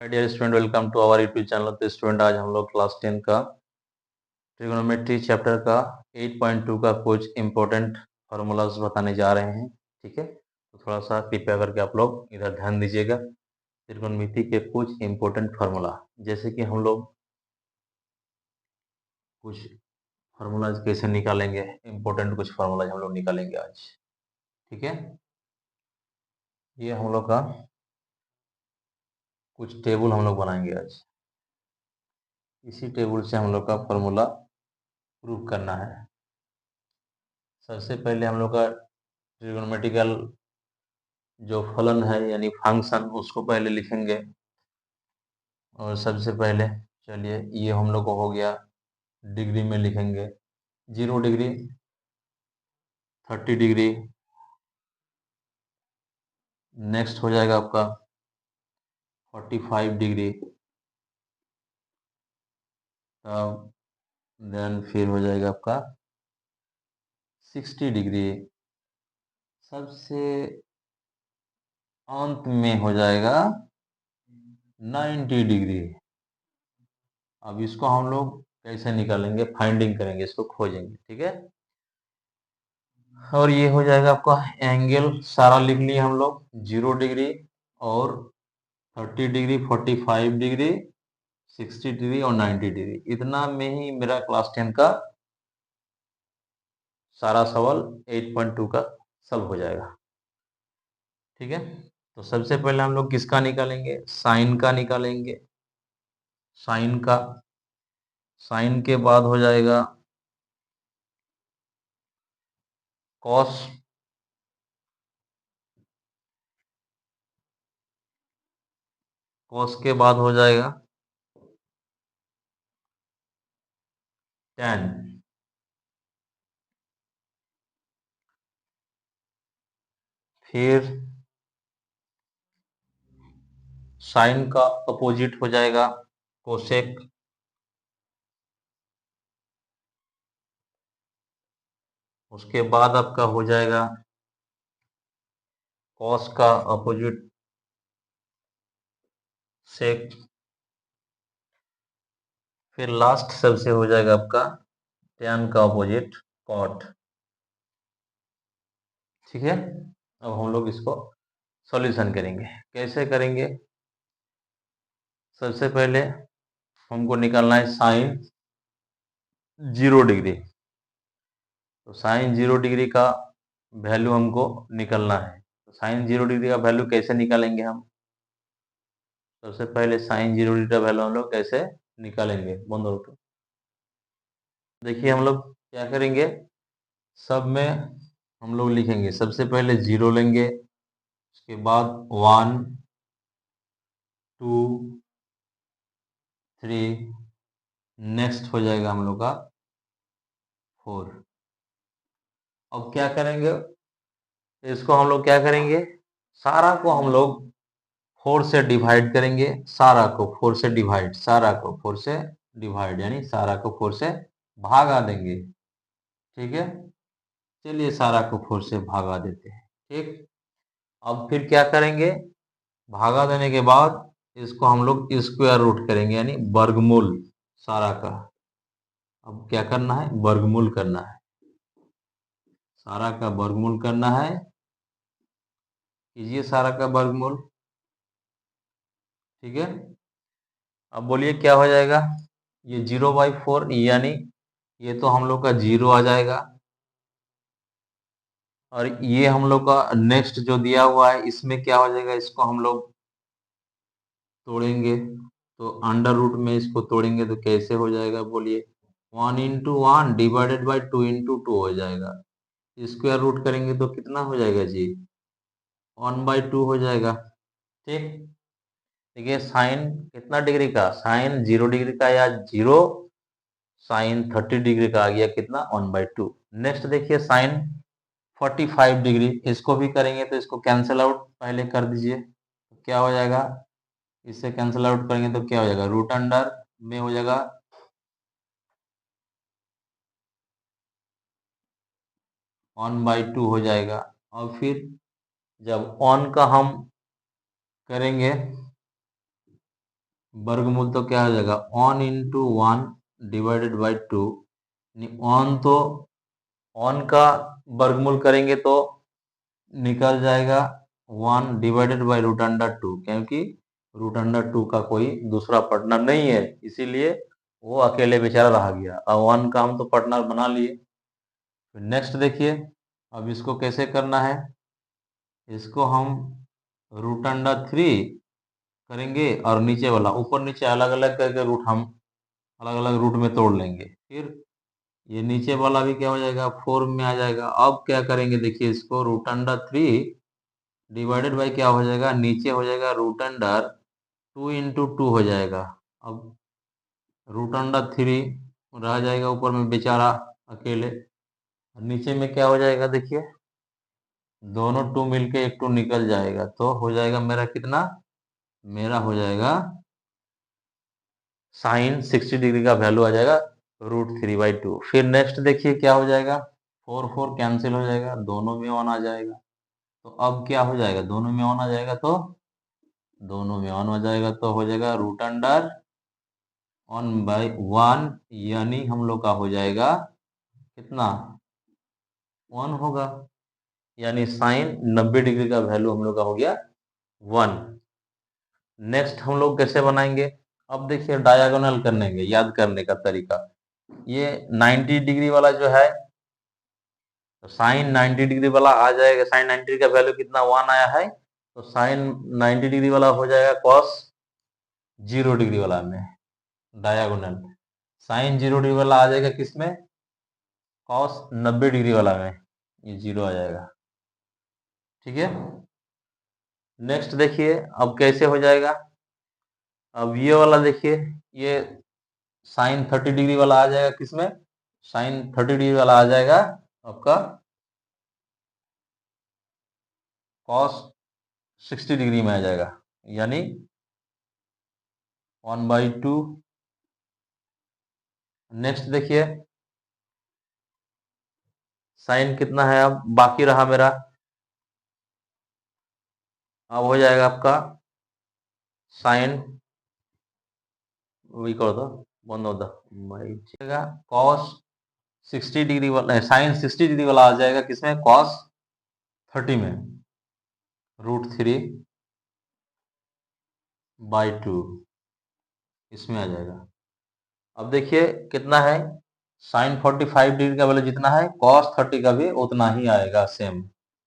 Dear student, welcome to our YouTube channel. तो student, आज हम लोग क्लास 10 का ट्रिग्नोमेट्री चैप्टर का 8.2 का कुछ इंपॉर्टेंट फार्मूलाज बताने जा रहे हैं। ठीक है, तो थोड़ा सा कृपया करके आप लोग इधर ध्यान दीजिएगा। त्रिकोणमिति के कुछ इंपॉर्टेंट फार्मूला, जैसे कि हम लोग कुछ फार्मूलाज कैसे निकालेंगे, इंपॉर्टेंट कुछ फार्मूलाज हम लोग निकालेंगे आज। ठीक है, ये हम लोग का कुछ टेबल हम लोग बनाएंगे आज। इसी टेबल से हम लोग का फार्मूला प्रूव करना है। सबसे पहले हम लोग का ट्रिग्नोमेट्रिकल जो फलन है यानी फंक्शन, उसको पहले लिखेंगे। और सबसे पहले चलिए, ये हम लोग को हो गया, डिग्री में लिखेंगे 0 डिग्री, 30 डिग्री। नेक्स्ट हो जाएगा आपका 45 डिग्री। तब देन फिर हो जाएगा आपका 60 डिग्री। सबसे अंत में हो जाएगा 90 डिग्री। अब इसको हम लोग कैसे निकालेंगे, फाइंडिंग करेंगे, इसको खोजेंगे। ठीक है, और ये हो जाएगा आपका एंगल, सारा लिख लिए हम लोग, 0 डिग्री और 30 डिग्री, 45 डिग्री, 60 डिग्री और 90 डिग्री। इतना में ही मेरा क्लास 10 का सारा सवाल 8.2 का सॉल्व हो जाएगा। ठीक है, तो सबसे पहले हम लोग किसका निकालेंगे, साइन का निकालेंगे। साइन का, साइन के बाद हो जाएगा कॉस, कॉस के बाद हो जाएगा tan। फिर साइन का अपोजिट हो जाएगा कोसेक। उसके बाद आपका हो जाएगा कॉस का अपोजिट सेक। फिर लास्ट सबसे हो जाएगा आपका tan का अपोजिट कॉट। ठीक है, अब हम लोग इसको सॉल्यूशन करेंगे। कैसे करेंगे, सबसे पहले हमको निकालना है साइन 0 डिग्री। तो साइन 0 डिग्री का वैल्यू हमको निकालना है। तो साइन 0 डिग्री का वैल्यू कैसे निकालेंगे हम, सबसे पहले साइन 0 डिग्री का वैल्यू हम लोग कैसे निकालेंगे, बंद हो तो देखिए हम लोग क्या करेंगे। सब में हम लोग लिखेंगे, सबसे पहले 0 लेंगे, उसके बाद 1, 2, 3, नेक्स्ट हो जाएगा हम लोग का 4। अब क्या करेंगे, इसको हम लोग क्या करेंगे, सारा को हम लोग 4 से डिवाइड करेंगे। सारा को 4 से डिवाइड, सारा को 4 से डिवाइड यानी सारा को 4 से भागा देंगे। ठीक है, चलिए सारा को 4 से भागा देते हैं। ठीक, अब फिर क्या करेंगे, भागा देने के बाद इसको हम लोग स्क्वायर रूट करेंगे यानी वर्गमूल सारा का। अब क्या करना है, वर्गमूल करना है, सारा का वर्गमूल करना है। कीजिए सारा का वर्गमूल। ठीक है, अब बोलिए क्या हो जाएगा, ये 0/4 यानी ये तो हम लोग का 0 आ जाएगा। और ये हम लोग का नेक्स्ट जो दिया हुआ है, इसमें क्या हो जाएगा, इसको हम लोग तोड़ेंगे। तो अंडर रूट में इसको तोड़ेंगे तो कैसे हो जाएगा, बोलिए 1 × 1 डिवाइडेड बाई 2 × 2 हो जाएगा। स्क्वायर रूट करेंगे तो कितना हो जाएगा जी, 1/2 हो जाएगा। ठीक, देखिए साइन कितना डिग्री का, साइन 0 डिग्री का या 0, साइन 30 डिग्री का आ गया कितना, 1/2। नेक्स्ट देखिए साइन 45 डिग्री, इसको भी करेंगे तो इसको कैंसिल आउट पहले कर दीजिए। तो क्या हो जाएगा, इससे कैंसिल आउट करेंगे तो क्या हो जाएगा, रूट अंडर में हो जाएगा 1/2 हो जाएगा। और फिर जब ऑन का हम करेंगे वर्गमूल तो क्या हो जाएगा 1 इंटू 1 डिवाइडेड बाई 2। ऑन तो ऑन का वर्गमूल करेंगे तो निकल जाएगा 1 डिवाइडेड बाई रूट अंडर 2, क्योंकि रूट अंडर 2 का कोई दूसरा पार्टनर नहीं है, इसीलिए वो अकेले बेचारा रह गया। अब 1 का हम तो पार्टनर बना लिए। फिर नेक्स्ट देखिए, अब इसको कैसे करना है, इसको हम रूट अंडर 3 करेंगे और नीचे वाला ऊपर नीचे अलग अलग करके रूट हम अलग अलग रूट में तोड़ लेंगे। फिर ये नीचे वाला भी क्या हो जाएगा 4 में आ जाएगा। अब क्या करेंगे देखिए, इसको रूट अंडर 3 डिवाइडेड बाई क्या हो जाएगा, नीचे हो जाएगा रूट अंडर 2 इंटू 2 हो जाएगा। अब रूट अंडर 3 रह जाएगा ऊपर में बेचारा अकेले, नीचे में क्या हो जाएगा देखिए, दोनों 2 मिलके एक 2 निकल जाएगा, तो हो जाएगा मेरा कितना, मेरा हो जाएगा साइन 60 डिग्री का वैल्यू आ जाएगा √3/2। फिर नेक्स्ट देखिए क्या हो जाएगा, 4 4 कैंसिल हो जाएगा, दोनों में 1 आ जाएगा। तो अब क्या हो जाएगा, दोनों में 1 आ जाएगा तो दोनों में 1 आ जाएगा, तो हो जाएगा रूट अंडर 1/1, यानी हम लोग का हो जाएगा कितना 1 होगा, यानी साइन 90 डिग्री का वैल्यू हम लोग का हो गया 1। नेक्स्ट हम लोग कैसे बनाएंगे, अब देखिए डायगोनल करने के याद करने का तरीका, ये 90 डिग्री वाला जो है, तो साइन 90 डिग्री वाला आ जाएगा, साइन 90 डिग्री का वैल्यू कितना 1 आया है, तो साइन 90 डिग्री वाला हो जाएगा कॉस 0 डिग्री वाला में डायगोनल, साइन 0 डिग्री वाला आ जाएगा किसमें, कॉस 90 डिग्री वाला में, ये 0 आ जाएगा। ठीक है, नेक्स्ट देखिए अब कैसे हो जाएगा, अब ये वाला देखिए, ये साइन 30 डिग्री वाला आ जाएगा किसमें, साइन 30 डिग्री वाला आ जाएगा आपका कॉस 60 डिग्री में आ जाएगा, यानी 1/2। नेक्स्ट देखिए साइन कितना है, अब बाकी रहा मेरा, अब हो जाएगा आपका साइन, वही कर दो बंद हो जाएगा, कॉस 60 डिग्री वाला साइन 60 डिग्री वाला आ जाएगा किसमें, कॉस 30 में √3/2 इसमें आ जाएगा। अब देखिए कितना है, साइन 45 डिग्री का वैल्यू जितना है कॉस 30 का भी उतना ही आएगा, सेम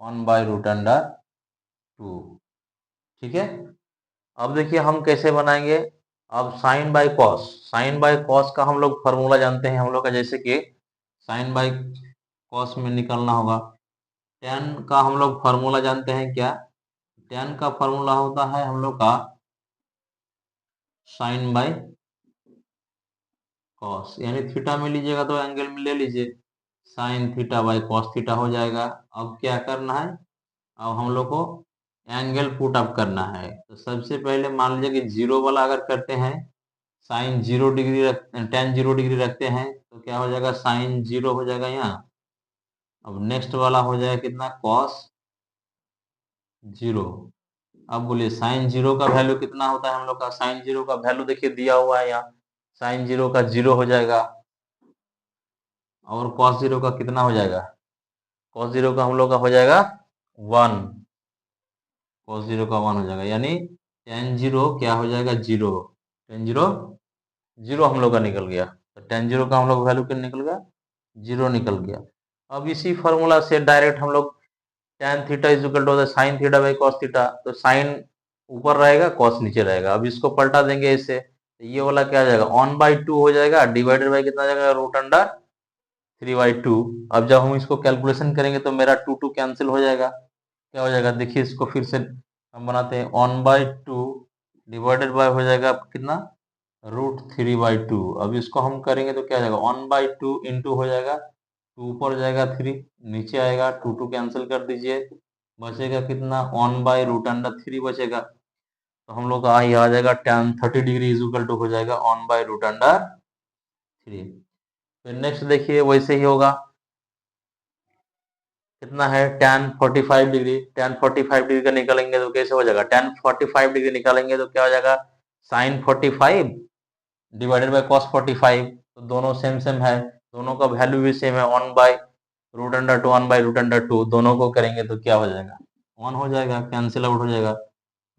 1/√2। ठीक है, अब देखिए हम कैसे बनाएंगे, अब sine by cos, sine by cos का हम लोग फॉर्मूला जानते हैं हम लोग का, जैसे कि साइन बाई कॉस में निकलना होगा, टेन का हम लोग फॉर्मूला जानते हैं क्या, टेन का फॉर्मूला होता है हम लोग का साइन बाई कॉस, यानी थीटा में लीजिएगा तो एंगल में ले लीजिए, sign theta by cos theta हो जाएगा। अब क्या करना है, अब हम लोग को एंगल पुट अप करना है, तो सबसे पहले मान लीजिए कि 0 वाला अगर करते हैं, साइन 0 डिग्री रख टेन 0 डिग्री रखते हैं तो क्या हो जाएगा, साइन 0 हो जाएगा यहाँ। अब नेक्स्ट वाला हो जाएगा कितना, कॉस 0। अब बोलिए साइन 0 का वैल्यू कितना होता है हम लोग का, साइन 0 का वैल्यू देखिए दिया हुआ है यहाँ, साइन 0 का 0 हो जाएगा, और कॉस 0 का कितना हो जाएगा, कॉस 0 का हम लोग का हो जाएगा 1, कॉस 0 का 1 हो जाएगा, यानी टेन 0 क्या हो जाएगा 0, टेन 0 0 हम लोग का निकल गया, तो टेन 0 का हम लोग वैल्यू कितना निकल गया, 0 निकल गया। अब इसी फॉर्मूला से डायरेक्ट हम लोग tan theta is equal to sine theta by cos theta, तो साइन ऊपर रहेगा कॉस नीचे रहेगा, अब इसको पलटा देंगे इससे, तो ये वाला क्या आ जाएगा 1/2 हो जाएगा, डिवाइडेड बाई कितना आ जाएगा √3/2। अब जब हम इसको कैलकुलेशन करेंगे तो मेरा 2 2 कैंसिल हो जाएगा, क्या हो जाएगा देखिए, इसको फिर से हम बनाते हैं, 1/2 डिवाइडेड बाय हो जाएगा कितना √3/2। अब इसको हम करेंगे तो क्या हो जाएगा 1/2 इंटू हो जाएगा 2 ऊपर जाएगा 3 नीचे आएगा, 2 2 कैंसिल कर दीजिए, बचेगा कितना 1/√3 बचेगा, तो हम लोग का ये आ जाएगा tan 30 degree is equal to हो जाएगा 1/√3। फिर नेक्स्ट देखिए वैसे ही होगा, कितना है tan 45 डिग्री, tan 45 डिग्री का निकालेंगे तो कैसे हो जाएगा, tan 45 डिग्री निकालेंगे तो क्या हो जाएगा, साइन 45 डिवाइडेड बाय कॉस 45, तो दोनों सेम सेम है, दोनों का वैल्यू भी सेम है, 1/√2 1/√2, दोनों को करेंगे तो क्या हो जाएगा, 1 हो जाएगा, कैंसिल आउट हो जाएगा,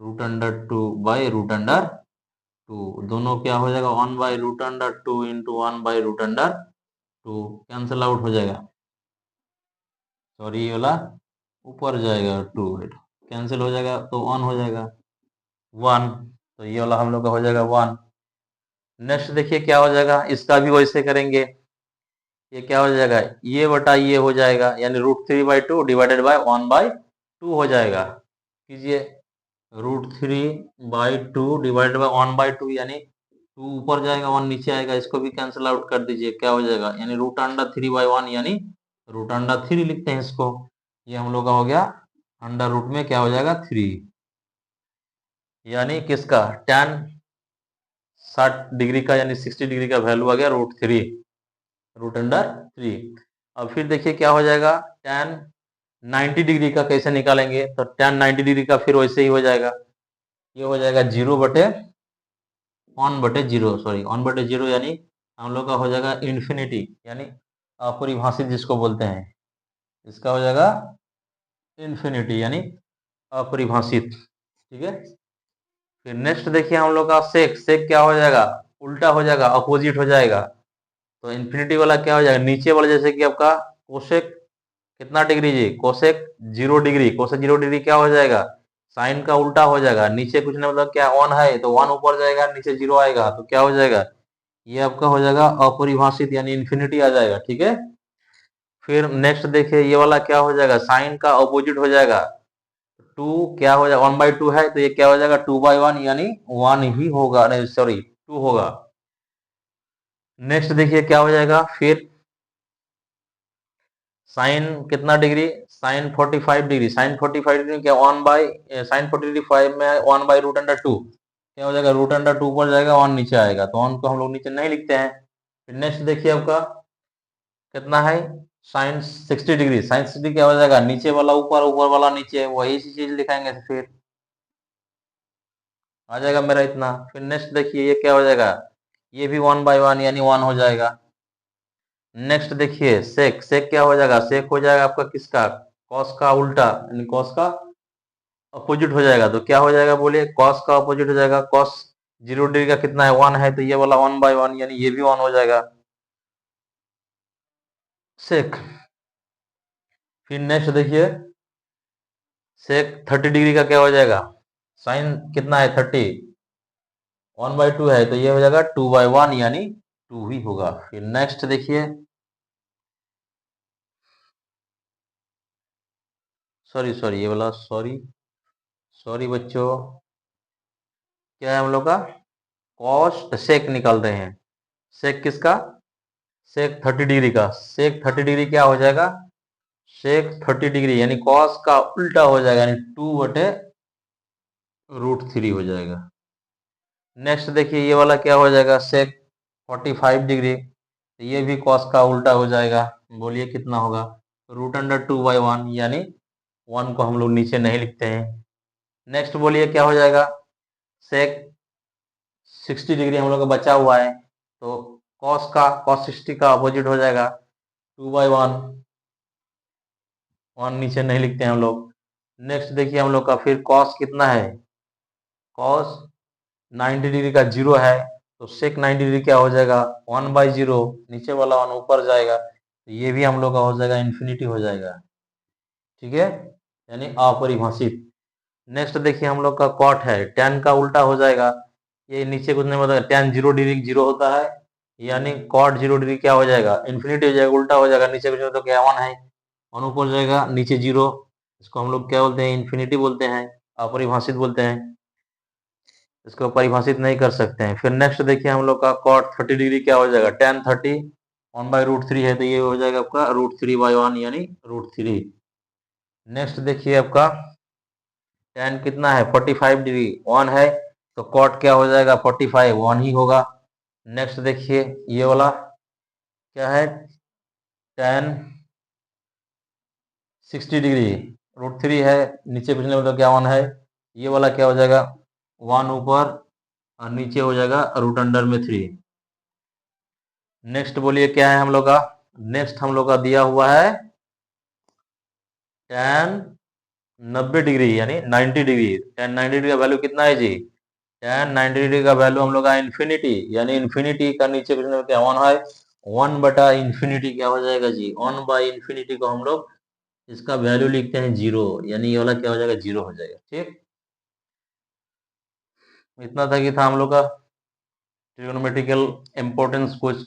√2/√2, दोनों क्या हो जाएगा, 1/√2 इंटू 1/√2, कैंसिल आउट हो जाएगा, सॉरी ये वाला ऊपर जाएगा, 2 कैंसिल हो जाएगा तो 1 हो जाएगा, 1, तो ये वाला हम लोग का हो जाएगा 1। नेक्स्ट देखिए क्या हो जाएगा, इसका भी वैसे करेंगे, ये क्या हो जाएगा, ये बटा ये हो जाएगा, यानी √3/2 डिवाइडेड बाय 1/2 हो जाएगा, कीजिए, √3/2 डिवाइडेड बाय 1/2, यानी 2 ऊपर जाएगा 1 नीचे आएगा, इसको भी कैंसिल आउट कर दीजिए, क्या हो जाएगा, यानी √3/1, यानी √3 लिखते हैं इसको, ये हम लोग का हो गया अंडर रूट में क्या हो जाएगा 3, यानी किसका tan 60 डिग्री का, यानी 60 डिग्री का वैल्यू आ गया √3। अब फिर देखिए क्या हो जाएगा, tan 90 डिग्री का कैसे निकालेंगे, तो tan 90 डिग्री का फिर वैसे ही हो जाएगा, ये हो जाएगा 1/0, यानी हम लोग का हो जाएगा इन्फिनिटी, यानी अपरिभाषित जिसको बोलते हैं, इसका हो जाएगा इन्फिनिटी, यानी अपरिभाषित, ठीक है। फिर नेक्स्ट देखिए हम लोग का सेक, सेक क्या हो जाएगा, उल्टा हो जाएगा, अपोजिट हो जाएगा, तो इन्फिनिटी वाला क्या हो जाएगा, नीचे वाला जैसे कि आपका कोसेक कितना डिग्री जी, कोसेक 0 डिग्री, कोसेक 0 डिग्री क्या हो जाएगा, साइन का उल्टा हो जाएगा, नीचे कुछ नहीं, मतलब क्या 1 है तो 1 ऊपर जाएगा, नीचे 0 आएगा, तो क्या हो जाएगा, ये आपका हो जाएगा अपरिभाषित, यानी इन्फिनिटी आ जाएगा, ठीक है। फिर नेक्स्ट देखिए ये वाला क्या हो जाएगा, साइन का अपोजिट हो जाएगा, 2 क्या हो जाएगा, 1/2 है तो ये क्या हो जाएगा 2/1, यानी 1 ही होगा, नहीं सॉरी 2 होगा। नेक्स्ट देखिए क्या हो जाएगा, फिर साइन कितना degree, sine 45 degree, sine 45 degree क्या, साइन 45 में 1/√2, क्या हो जाएगा, √2 ऊपर जाएगा 1 नीचे आएगा, तो 1 को हम लोग नीचे नहीं लिखते हैं। फिर नेक्स्ट देखिए आपका कितना है, साइन 60 डिग्री, साइन 60 क्या हो जाएगा, नीचे वाला ऊपर, ऊपर वाला नीचे, वही चीज लिखाएंगे, तो फिर आ जाएगा मेरा इतना। फिर नेक्स्ट देखिए ये क्या हो जाएगा, ये भी 1/1 यानी 1 हो जाएगा। नेक्स्ट देखिए सेक, सेक क्या हो जाएगा, सेक हो जाएगा आपका किसका, कॉस का उल्टा, यानी कॉस का अपोजिट हो जाएगा, तो क्या हो जाएगा बोलिए, कॉस का अपोजिट हो जाएगा, कॉस 0 डिग्री का कितना है 1 है, तो ये वाला 1/1, यानी ये भी 1 हो जाएगा, सेक। फिर नेक्स्ट देखिए सेक 30 डिग्री का क्या हो जाएगा, साइन कितना है 30, 1/2 है, तो ये हो जाएगा 2/1, यानी 2 ही होगा। फिर नेक्स्ट देखिए, सॉरी सॉरी ये वाला, सॉरी सॉरी बच्चों, क्या है हम लोग का, कॉस सेक निकाल रहे हैं, सेक किसका, सेक 30 डिग्री का, सेक 30 डिग्री क्या हो जाएगा, सेक 30 डिग्री यानी कॉस का उल्टा हो जाएगा, यानी 2/√3 हो जाएगा। नेक्स्ट देखिए ये वाला क्या हो जाएगा, सेक 45 डिग्री, तो ये भी कॉस का उल्टा हो जाएगा, बोलिए कितना होगा, √2/1, यानी 1 को हम लोग नीचे नहीं लिखते हैं। नेक्स्ट बोलिए क्या हो जाएगा, सेक 60 डिग्री हम लोग का बचा हुआ है, तो cos 60 का अपोजिट हो जाएगा 2/1, 1 नीचे नहीं लिखते हैं हम लोग। नेक्स्ट देखिए हम लोग का फिर cos कितना है, cos 90 डिग्री का 0 है, तो sec 90 डिग्री क्या हो जाएगा 1/0, नीचे वाला 1 ऊपर जाएगा, तो ये भी हम लोग का हो जाएगा इन्फिनिटी हो जाएगा, ठीक है, यानी अपरिभाषित। नेक्स्ट देखिए हम लोग का cot है, tan का उल्टा हो जाएगा, ये नीचे कुछ नहीं मतलब tan 0 डिग्री 0 होता है, यानी cot 0 डिग्री क्या हो जाएगा इन्फिनिटी हो जाएगा, उल्टा हो जाएगा, नीचे कुछ नहीं तो क्या 1 है, 1 ऊपर जाएगा नीचे 0, इसको हम लोग क्या बोलते हैं, इन्फिनिटी बोलते हैं, अपरिभाषित बोलते हैं, इसको परिभाषित नहीं कर सकते हैं। फिर नेक्स्ट देखिए हम लोग का cot 30 डिग्री क्या हो जाएगा, tan 30 1/√3 है, तो ये हो जाएगा आपका √3/1, यानी √3। नेक्स्ट देखिए आपका tan कितना है 45 डिग्री 1 है, तो cot क्या हो जाएगा 45 1 ही होगा। नेक्स्ट देखिए ये वाला क्या है, tan 60 डिग्री √3 है, नीचे कुछ नहीं मतलब क्या 1 है, ये वाला क्या हो जाएगा 1 ऊपर और नीचे हो जाएगा रूट अंडर में 3। नेक्स्ट बोलिए क्या है हम लोग का? नेक्स्ट हम लोग का दिया हुआ है tan 90 डिग्री यानी 90 डिग्री। tan 90 डिग्री का वैल्यू कितना है जी? tan 90 डिग्री का वैल्यू हम लोग का इन्फिनिटी, यानी इन्फिनिटी का नीचे कुछ नहीं क्या 1 है, 1 बटा इन्फिनिटी क्या हो जाएगा जी? 1 बाई इन्फिनिटी को हम लोग इसका वैल्यू लिखते हैं 0, यानी ये वाला क्या हो जाएगा? 0 हो जाएगा। ठीक, इतना था कि था हम लोग का ट्रिग्नोमेट्रिकल इम्पोर्टेंस, कुछ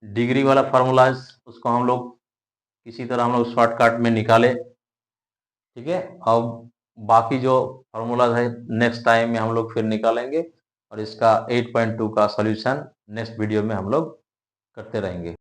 डिग्री वाला फार्मूलाज, उसको हम लोग किसी तरह हम लोग शॉर्टकट में निकाले। ठीक है, अब बाकी जो फार्मूलाज है नेक्स्ट टाइम में हम लोग फिर निकालेंगे, और इसका 8.2 का सॉल्यूशन नेक्स्ट वीडियो में हम लोग करते रहेंगे।